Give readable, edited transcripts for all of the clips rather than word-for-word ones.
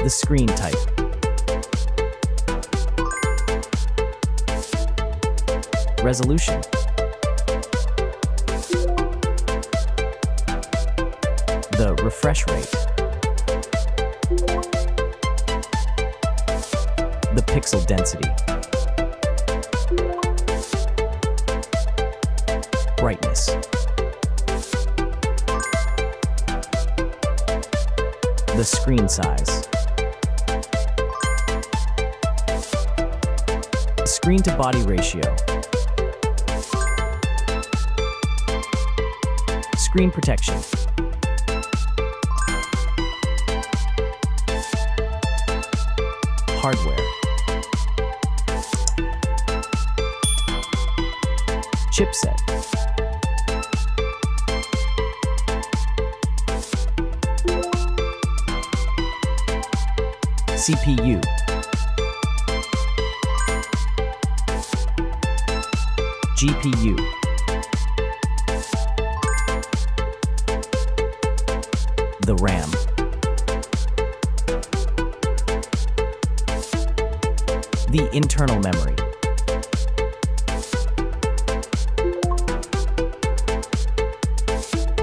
The screen type. Resolution. The refresh rate. The pixel density. Brightness. The screen size. Screen-to-body ratio. Screen protection. Hardware. Chipset. CPU. GPU. The RAM. The internal memory.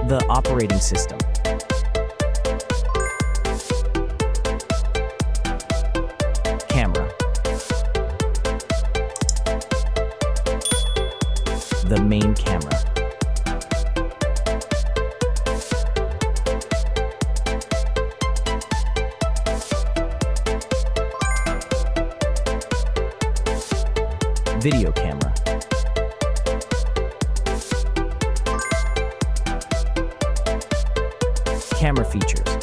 The operating system. Camera. The main camera. Video camera. Camera features.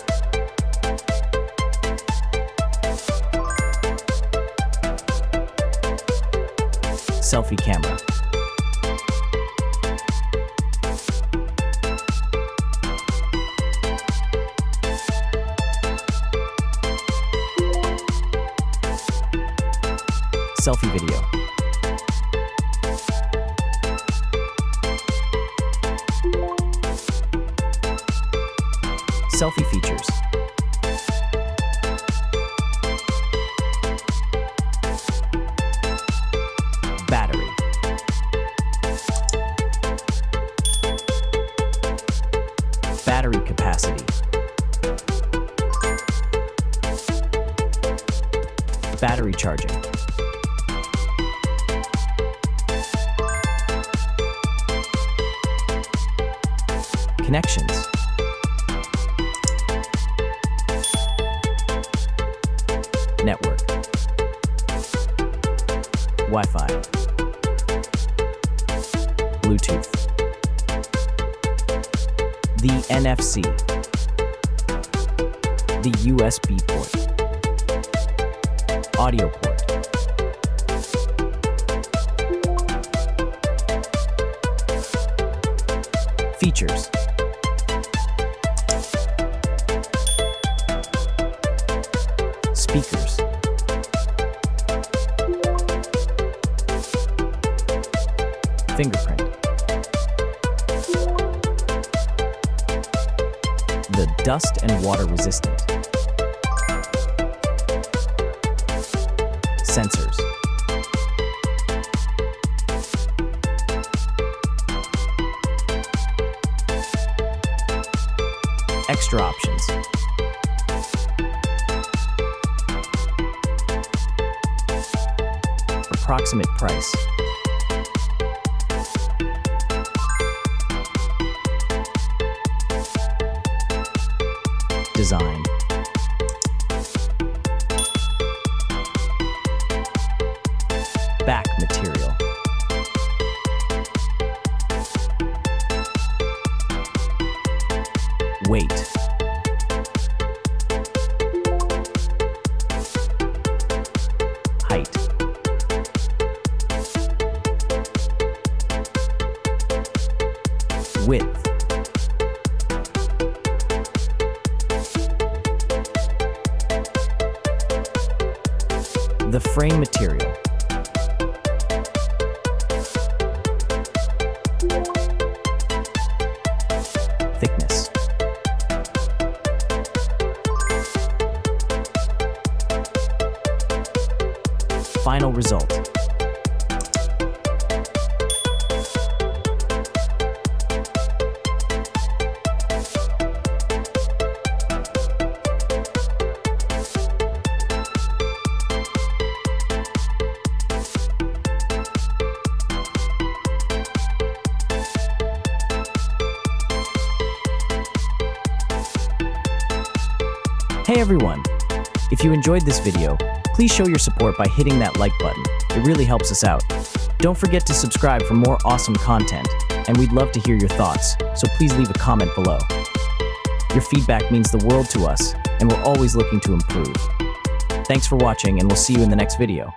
Selfie camera. Selfie video. Selfie features. Battery. Battery capacity. Battery charging. Connections. Network. Wi-Fi. Bluetooth. The NFC. The USB port. Audio port. Features. Speakers. Fingerprint. The dust and water resistant. Sensors. Extra options. Approximate price. Design. Back material. Weight. Height. Width. The frame material. Thickness. final result. Hey everyone! If you enjoyed this video, please show your support by hitting that like button. It really helps us out. Don't forget to subscribe for more awesome content, and we'd love to hear your thoughts, so please leave a comment below. Your feedback means the world to us, and we're always looking to improve. Thanks for watching, and we'll see you in the next video.